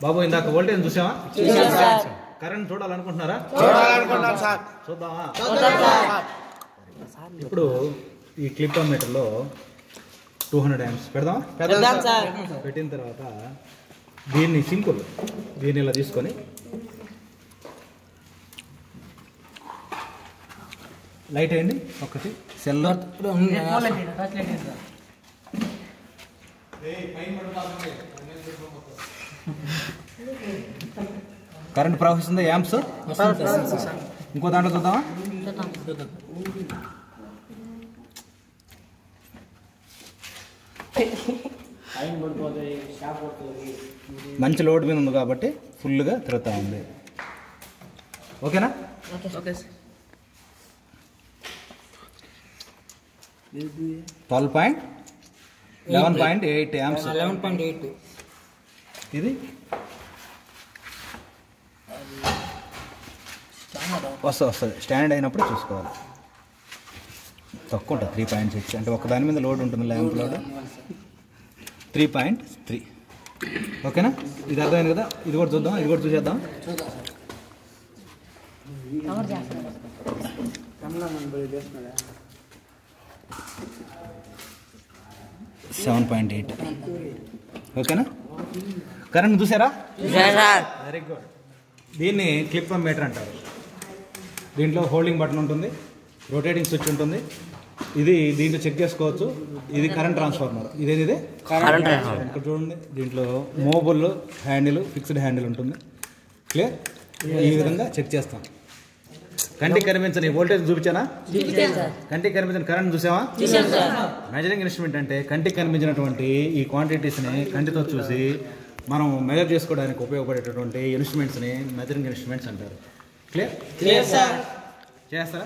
బాబు ఇందాక వోల్టేజ్ చూసావా? కరెంట్ చూడాలనుకుంటున్నారా? చూద్దామా? ఇప్పుడు ఈ క్లిప్టోమీటర్లో 200 amps పెడదామా? పెట్టిన తర్వాత దీన్ని సింపుల్ దీన్ని ఇలా తీసుకొని లైట్ అయ్యండి ఒకటి సెల్లో కరెంట్ ప్రవహిస్తుంది యాంప్స్. ఇంకో దాంట్లో చూద్దామా? మంచి లోడ్ మీద ఉంది కాబట్టి ఫుల్గా తిరుగుతూ ఉంది. ఓకేనా? 11.8 amps. 11.8 ఇది వస్తుంది. స్టాండ్ అయినప్పుడు చూసుకోవాలి. తక్కువ ఉంటుంది 3.6 అంటే ఒక దాని మీద లోడ్ ఉంటుంది ల్యాంప్ లోడ్ 3.3. ఓకేనా? ఇది అర్థమైంది కదా? ఇది కూడా చూద్దాం, ఇది కూడా చూసేద్దాం. 7.8. ఓకేనా? కరెంట్ చూసారా? Very good. దీన్ని క్లిప్టోమీటర్ అంటారు. దీంట్లో హోల్డింగ్ బటన్ ఉంటుంది, రొటేటింగ్ స్విచ్ ఉంటుంది. ఇది దీంట్లో చెక్ చేసుకోవచ్చు. ఇది కరెంట్ ట్రాన్స్ఫార్మర్. ఇదేది ఇక్కడ చూడండి. దీంట్లో మూవబుల్ హ్యాండిల్, ఫిక్స్డ్ హ్యాండిల్ ఉంటుంది. క్లియర్? ఈ విధంగా చెక్ చేస్తాం. కంటికి కనిపించని వోల్టేజ్ చూపించానా? కంటికి కనిపించిన కరెంట్ చూసావా? మెజరింగ్ ఇన్స్ట్రుమెంట్ అంటే కంటికి కనిపించినటువంటి ఈ క్వాంటిటీస్ని కంటితో చూసి మనం మెజర్ చేసుకోవడానికి ఉపయోగపడేటటువంటి ఇన్స్ట్రుమెంట్స్ని మెజరింగ్ ఇన్స్ట్రుమెంట్స్ అంటారు. క్లియర్? చేస్తారా?